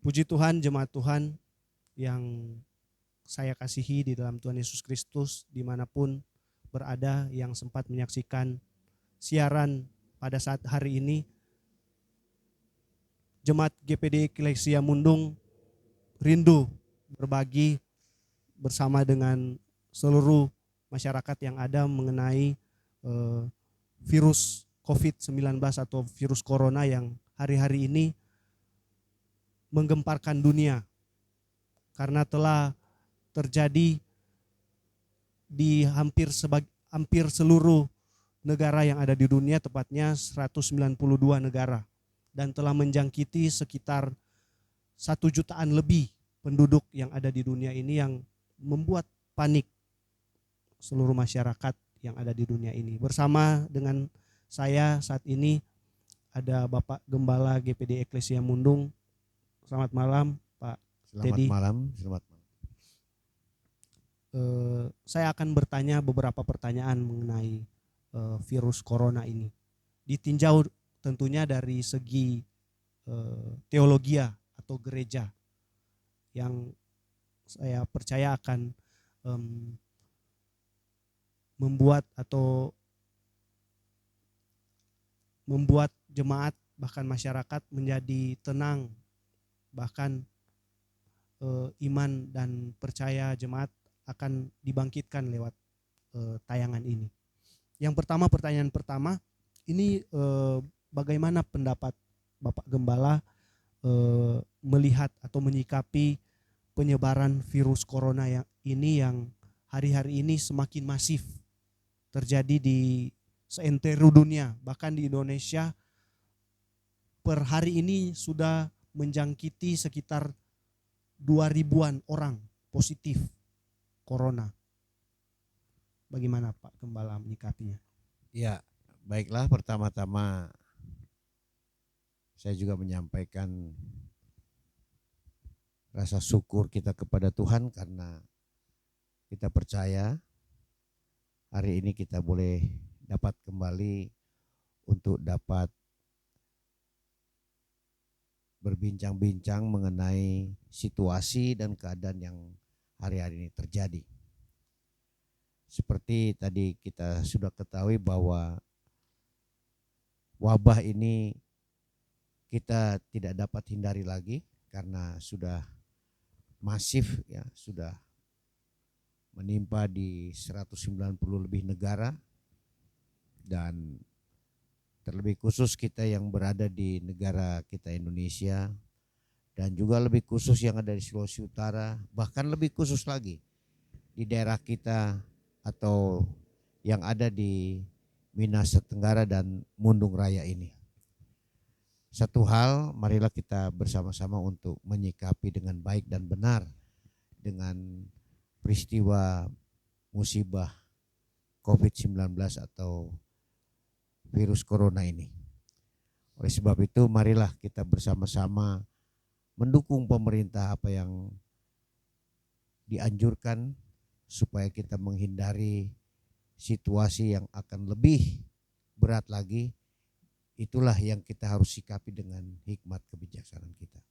Puji Tuhan, jemaat Tuhan yang saya kasihi di dalam Tuhan Yesus Kristus, dimanapun berada yang sempat menyaksikan siaran pada saat hari ini. Jemaat GPD Eklesia Mundung rindu berbagi bersama dengan seluruh masyarakat yang ada mengenai virus COVID-19 atau virus corona yang hari-hari ini menggemparkan dunia karena telah terjadi di hampir seluruh negara yang ada di dunia, tepatnya 192 negara, dan telah menjangkiti sekitar 1 jutaan lebih penduduk yang ada di dunia ini, yang membuat panik seluruh masyarakat yang ada di dunia ini. Bersama dengan saya saat ini ada Bapak Gembala GPD Eklesia Mundung. Selamat malam Pak Teddy. Selamat malam. Saya akan bertanya beberapa pertanyaan mengenai virus corona ini. Ditinjau tentunya dari segi teologia atau gereja, yang saya percaya akan membuat jemaat bahkan masyarakat menjadi tenang, bahkan iman dan percaya jemaat akan dibangkitkan lewat tayangan ini. Pertanyaan pertama, ini bagaimana pendapat Bapak Gembala melihat atau menyikapi penyebaran virus corona yang hari-hari ini semakin masif terjadi di seantero dunia, bahkan di Indonesia per hari ini sudah menjangkiti sekitar 2.000-an orang positif corona. Bagaimana Pak Gembala menyikapinya? Ya, baiklah, pertama-tama saya juga menyampaikan rasa syukur kita kepada Tuhan karena kita percaya hari ini kita boleh dapat kembali untuk dapat berbincang-bincang mengenai situasi dan keadaan yang hari-hari ini terjadi. Seperti tadi kita sudah ketahui bahwa wabah ini kita tidak dapat hindari lagi karena sudah masif, ya, sudah menimpa di 190 lebih negara, dan terlebih khusus kita yang berada di negara kita Indonesia, dan juga lebih khusus yang ada di Sulawesi Utara, bahkan lebih khusus lagi di daerah kita atau yang ada di Minas Tenggara dan Mundung Raya ini. Satu hal, marilah kita bersama-sama untuk menyikapi dengan baik dan benar dengan peristiwa musibah COVID-19 atau virus corona ini. Oleh sebab itu, marilah kita bersama-sama mendukung pemerintah apa yang dianjurkan supaya kita menghindari situasi yang akan lebih berat lagi. Itulah yang kita harus sikapi dengan hikmat kebijaksanaan kita.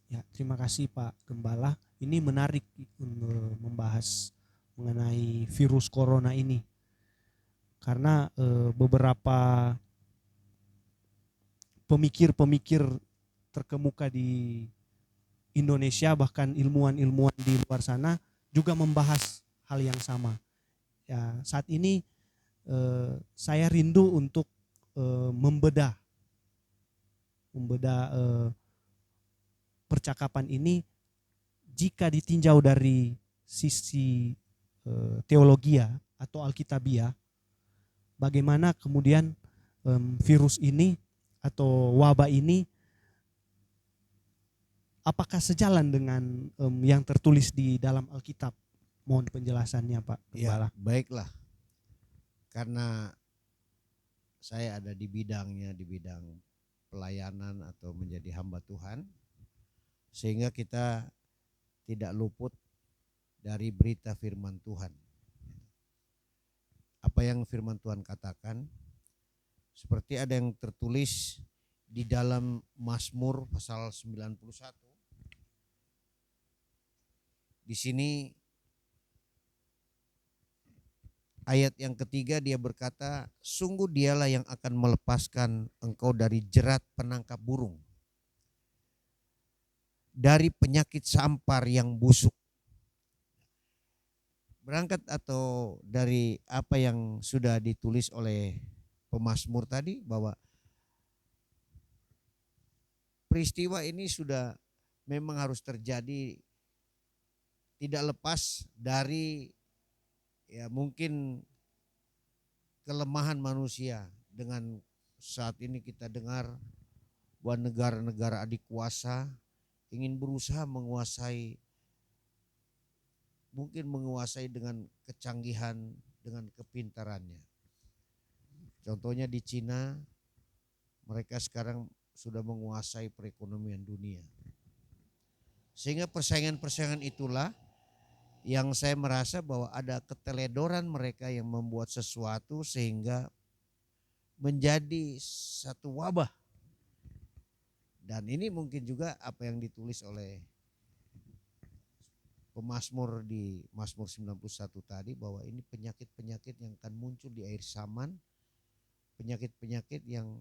Ya, terima kasih Pak Gembala. Ini menarik membahas mengenai virus corona ini, karena beberapa pemikir-pemikir terkemuka di Indonesia, bahkan ilmuwan-ilmuwan di luar sana juga membahas hal yang sama. Ya, saat ini saya rindu untuk membedah percakapan ini jika ditinjau dari sisi teologia atau alkitabiah, bagaimana kemudian virus ini atau wabah ini apakah sejalan dengan yang tertulis di dalam Alkitab? Mohon penjelasannya Pak Gembala. Ya, baiklah. Karena saya ada di bidangnya, di bidang pelayanan atau menjadi hamba Tuhan, sehingga kita tidak luput dari berita firman Tuhan. Apa yang firman Tuhan katakan, seperti ada yang tertulis di dalam Mazmur pasal 91. Di sini ayat yang ketiga dia berkata, sungguh dialah yang akan melepaskan engkau dari jerat penangkap burung, dari penyakit sampar yang busuk. Berangkat atau dari apa yang sudah ditulis oleh pemazmur tadi, bahwa peristiwa ini sudah memang harus terjadi, tidak lepas dari ya mungkin kelemahan manusia. Dengan saat ini kita dengar bahwa negara-negara adik kuasa ingin berusaha menguasai, mungkin menguasai dengan kecanggihan, dengan kepintarannya. Contohnya di Cina, mereka sekarang sudah menguasai perekonomian dunia. Sehingga persaingan-persaingan itulah yang saya merasa bahwa ada keteledoran mereka yang membuat sesuatu sehingga menjadi satu wabah. Dan ini mungkin juga apa yang ditulis oleh pemazmur di Mazmur 91 tadi, bahwa ini penyakit-penyakit yang akan muncul di akhir zaman, penyakit-penyakit yang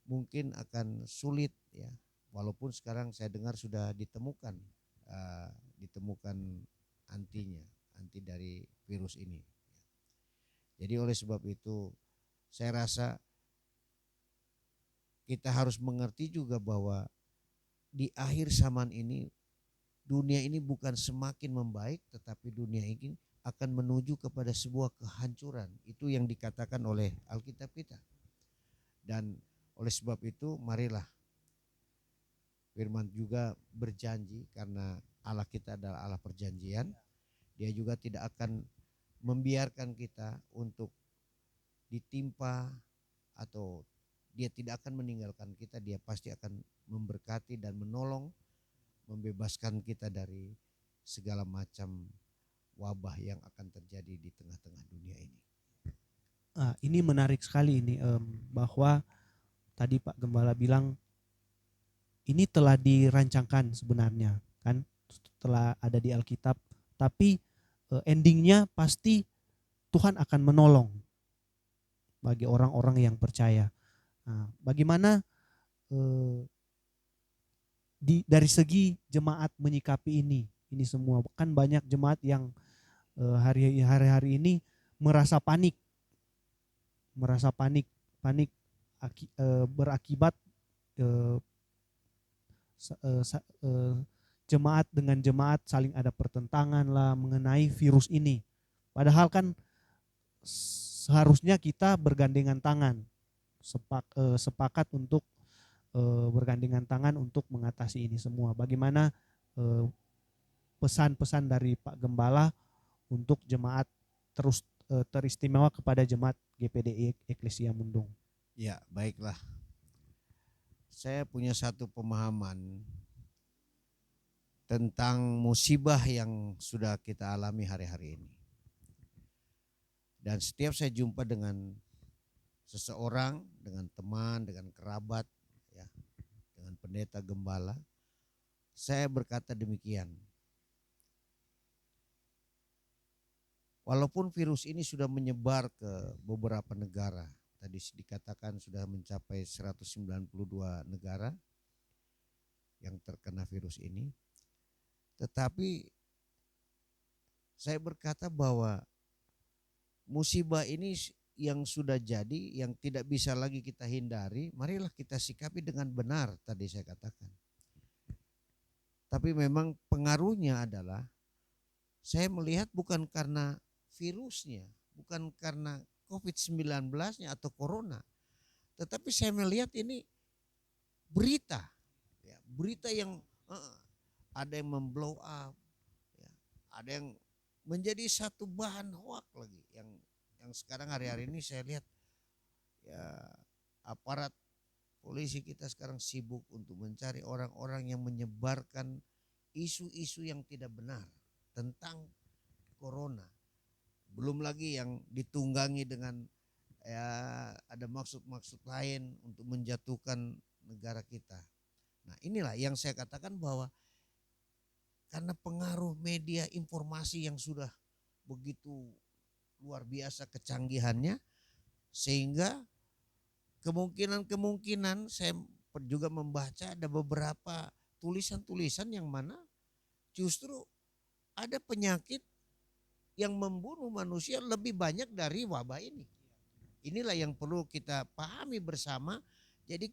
mungkin akan sulit ya. Walaupun sekarang saya dengar sudah ditemukan anti dari virus ini. Jadi oleh sebab itu saya rasa kita harus mengerti juga bahwa di akhir zaman ini dunia ini bukan semakin membaik, tetapi dunia ini akan menuju kepada sebuah kehancuran. Itu yang dikatakan oleh Alkitab kita. Dan oleh sebab itu marilah, firman juga berjanji, karena Allah kita adalah Allah perjanjian. Dia juga tidak akan membiarkan kita untuk ditimpa, atau dia tidak akan meninggalkan kita. Dia pasti akan memberkati dan menolong, membebaskan kita dari segala macam wabah yang akan terjadi di tengah-tengah dunia ini. Ini menarik sekali ini, bahwa tadi Pak Gembala bilang ini telah dirancangkan sebenarnya kan, telah ada di Alkitab, tapi endingnya pasti Tuhan akan menolong bagi orang-orang yang percaya. Nah, bagaimana dari segi jemaat menyikapi ini semua? Kan banyak jemaat yang hari-hari ini merasa panik berakibat jemaat dengan jemaat saling ada pertentangan lah mengenai virus ini. Padahal kan seharusnya kita bergandengan tangan, sepakat untuk bergandengan tangan untuk mengatasi ini semua. Bagaimana pesan-pesan dari Pak Gembala untuk jemaat terus teristimewa kepada jemaat GPDI Eklesia Mundung? Ya, baiklah. Saya punya satu pemahaman tentang musibah yang sudah kita alami hari-hari ini. Dan setiap saya jumpa dengan seseorang, dengan teman, dengan kerabat, ya, dengan pendeta gembala, saya berkata demikian. Walaupun virus ini sudah menyebar ke beberapa negara, tadi dikatakan sudah mencapai 192 negara yang terkena virus ini, tetapi saya berkata bahwa musibah ini yang sudah jadi, yang tidak bisa lagi kita hindari, marilah kita sikapi dengan benar, tadi saya katakan. Tapi memang pengaruhnya adalah, saya melihat bukan karena virusnya, bukan karena COVID-19-nya atau corona, tetapi saya melihat ini berita, ya, berita yang ada yang memblow up, ya, ada yang menjadi satu bahan hoak lagi, yang sekarang hari-hari ini saya lihat ya aparat polisi kita sekarang sibuk untuk mencari orang-orang yang menyebarkan isu-isu yang tidak benar tentang corona. Belum lagi yang ditunggangi dengan ya ada maksud-maksud lain untuk menjatuhkan negara kita. Nah inilah yang saya katakan bahwa karena pengaruh media informasi yang sudah begitu luar biasa kecanggihannya, sehingga kemungkinan saya juga membaca ada beberapa tulisan-tulisan yang mana justru ada penyakit yang membunuh manusia lebih banyak dari wabah ini. Inilah yang perlu kita pahami bersama. Jadi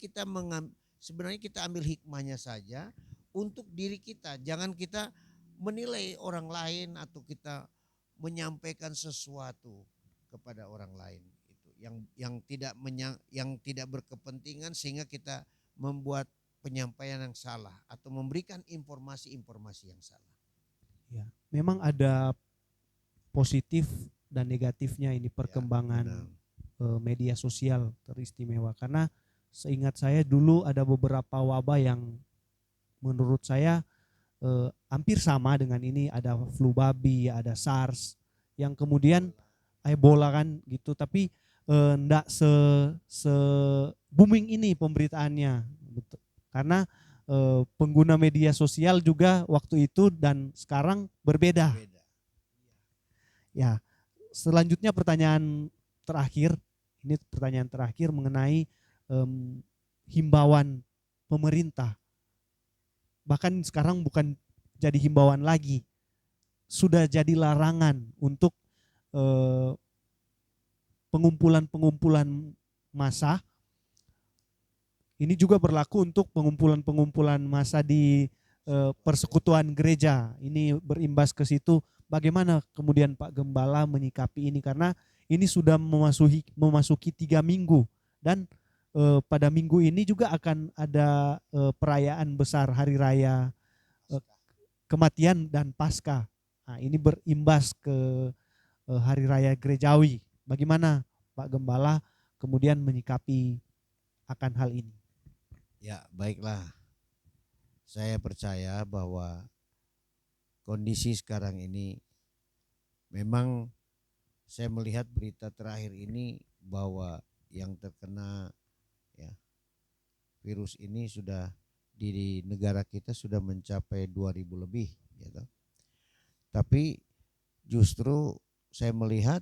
sebenarnya kita ambil hikmahnya saja untuk diri kita. Jangan kita menilai orang lain atau kita menyampaikan sesuatu kepada orang lain itu yang tidak berkepentingan sehingga kita membuat penyampaian yang salah atau memberikan informasi-informasi yang salah. Ya, memang ada positif dan negatifnya ini perkembangan media sosial teristimewa, karena seingat saya dulu ada beberapa wabah yang menurut saya hampir sama dengan ini, ada flu babi, ada SARS, yang kemudian Ebola kan gitu, tapi enggak se booming ini pemberitaannya, karena pengguna media sosial juga waktu itu dan sekarang berbeda. Ya, selanjutnya pertanyaan terakhir, ini pertanyaan terakhir mengenai himbauan pemerintah. Bahkan sekarang bukan jadi himbauan lagi, sudah jadi larangan untuk pengumpulan massa. Ini juga berlaku untuk pengumpulan massa di persekutuan gereja. Ini berimbas ke situ. Bagaimana kemudian Pak Gembala menyikapi ini, karena ini sudah memasuki 3 minggu dan pada minggu ini juga akan ada perayaan besar hari raya kematian dan Paskah. Nah, ini berimbas ke hari raya gerejawi. Bagaimana Pak Gembala kemudian menyikapi akan hal ini? Ya, baiklah. Saya percaya bahwa kondisi sekarang ini memang saya melihat berita terakhir ini bahwa yang terkena virus ini sudah di negara kita sudah mencapai 2.000 lebih gitu. Tapi justru saya melihat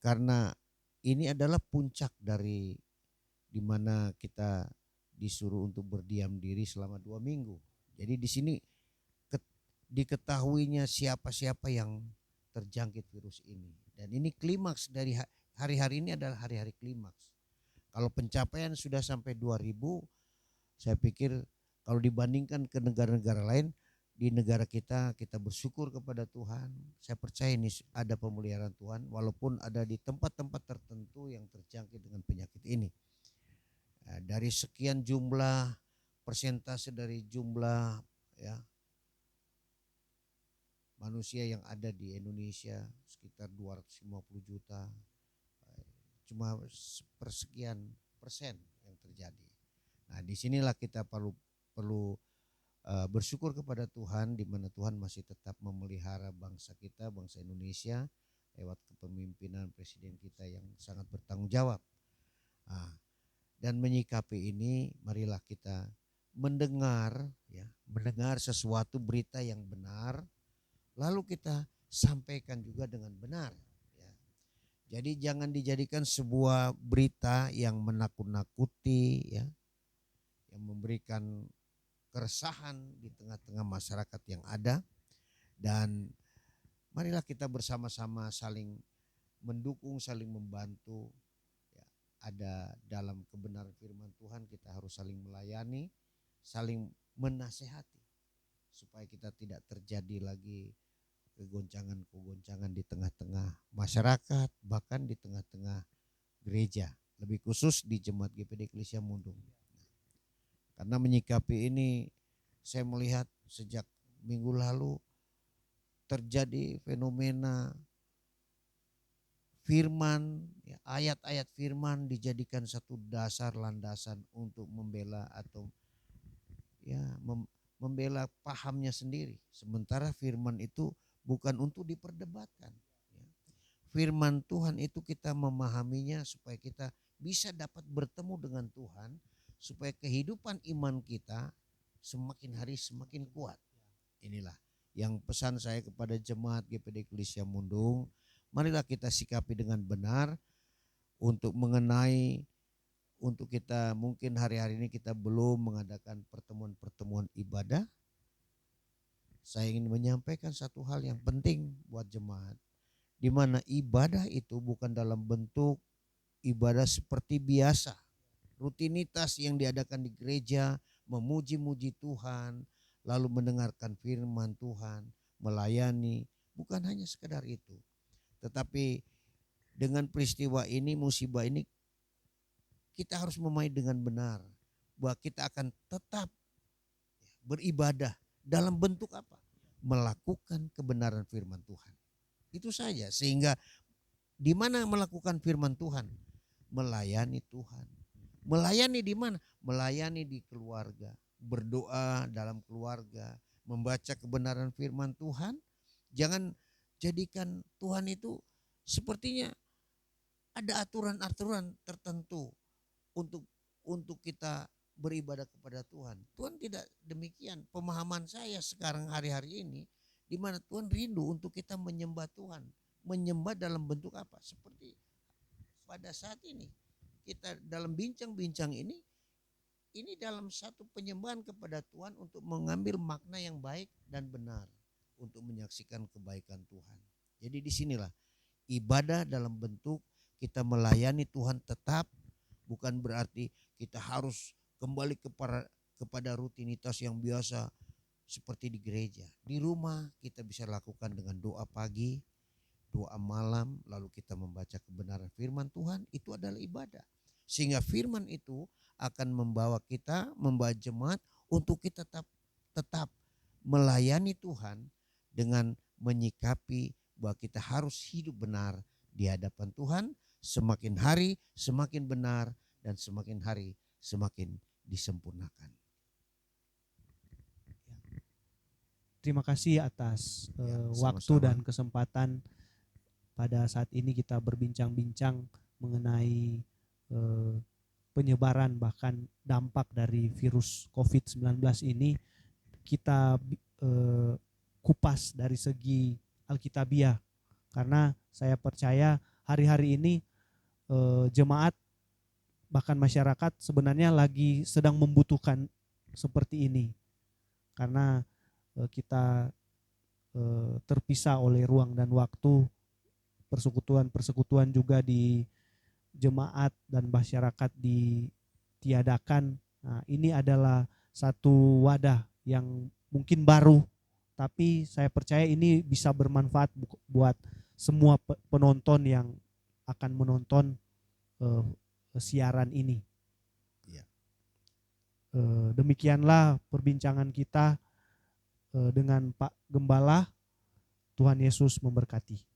karena ini adalah puncak dari di mana kita disuruh untuk berdiam diri selama 2 minggu. Jadi di sini diketahuinya siapa-siapa yang terjangkit virus ini. Dan ini klimaks dari hari-hari ini adalah hari-hari klimaks. Kalau pencapaian sudah sampai 2.000, saya pikir kalau dibandingkan ke negara-negara lain, di negara kita bersyukur kepada Tuhan. Saya percaya ini ada pemeliharaan Tuhan walaupun ada di tempat-tempat tertentu yang terjangkit dengan penyakit ini. Dari sekian jumlah persentase dari jumlah manusia yang ada di Indonesia sekitar 250 juta, cuma sepersekian persen yang terjadi. Nah, disinilah kita perlu bersyukur kepada Tuhan, di mana Tuhan masih tetap memelihara bangsa kita, bangsa Indonesia lewat kepemimpinan presiden kita yang sangat bertanggung jawab. Dan menyikapi ini, marilah kita mendengar sesuatu berita yang benar, lalu kita sampaikan juga dengan benar. Jadi jangan dijadikan sebuah berita yang menakut-nakuti, yang memberikan keresahan di tengah-tengah masyarakat yang ada. Dan marilah kita bersama-sama saling mendukung, saling membantu. Ada dalam kebenaran firman Tuhan, kita harus saling melayani, saling menasehati supaya kita tidak terjadi lagi kegoncangan-kegoncangan di tengah-tengah masyarakat, bahkan di tengah-tengah gereja, lebih khusus di Jemaat GPD Eklesia Mundung. Karena menyikapi ini, saya melihat sejak minggu lalu terjadi fenomena firman, ayat-ayat firman dijadikan satu dasar landasan untuk membela atau membela pahamnya sendiri. Sementara firman itu bukan untuk diperdebatkan. Firman Tuhan itu kita memahaminya supaya kita bisa dapat bertemu dengan Tuhan, supaya kehidupan iman kita semakin hari semakin kuat. Inilah yang pesan saya kepada jemaat GPD Eklesia Mundung. Marilah kita sikapi dengan benar untuk mengenai, untuk kita mungkin hari-hari ini kita belum mengadakan pertemuan-pertemuan ibadah. Saya ingin menyampaikan satu hal yang penting buat jemaat, di mana ibadah itu bukan dalam bentuk ibadah seperti biasa, rutinitas yang diadakan di gereja, memuji-muji Tuhan, lalu mendengarkan firman Tuhan, melayani, bukan hanya sekedar itu. Tetapi dengan peristiwa ini, musibah ini, kita harus memahami dengan benar bahwa kita akan tetap beribadah dalam bentuk apa? Melakukan kebenaran firman Tuhan. Itu saja, sehingga di mana melakukan firman Tuhan? Melayani Tuhan. Melayani di mana? Melayani di keluarga, berdoa dalam keluarga, membaca kebenaran firman Tuhan. Jangan jadikan Tuhan itu sepertinya ada aturan-aturan tertentu untuk kita beribadah kepada Tuhan. Tuhan tidak demikian. Pemahaman saya sekarang hari-hari ini, di mana Tuhan rindu untuk kita menyembah Tuhan. Menyembah dalam bentuk apa? Seperti pada saat ini kita dalam bincang-bincang ini dalam satu penyembahan kepada Tuhan untuk mengambil makna yang baik dan benar untuk menyaksikan kebaikan Tuhan. Jadi disinilah ibadah dalam bentuk kita melayani Tuhan tetap, bukan berarti kita harus kembali kepada rutinitas yang biasa seperti di gereja. Di rumah kita bisa lakukan dengan doa pagi, doa malam, lalu kita membaca kebenaran firman Tuhan, itu adalah ibadah. Sehingga firman itu akan membawa kita, membawa jemaat untuk kita tetap melayani Tuhan dengan menyikapi bahwa kita harus hidup benar di hadapan Tuhan, semakin hari semakin benar dan semakin hari semakin disempurnakan. Terima kasih atas waktu sama-sama. dan kesempatan pada saat ini kita berbincang-bincang mengenai penyebaran bahkan dampak dari virus COVID-19 ini. Kita kupas dari segi Alkitabiah, karena saya percaya hari-hari ini jemaat bahkan masyarakat sebenarnya lagi sedang membutuhkan seperti ini, karena kita terpisah oleh ruang dan waktu, persekutuan juga di jemaat dan masyarakat ditiadakan. Nah, ini adalah satu wadah yang mungkin baru, tapi saya percaya ini bisa bermanfaat buat semua penonton yang akan menonton siaran ini. Ya. Demikianlah perbincangan kita dengan Pak Gembala. Tuhan Yesus memberkati.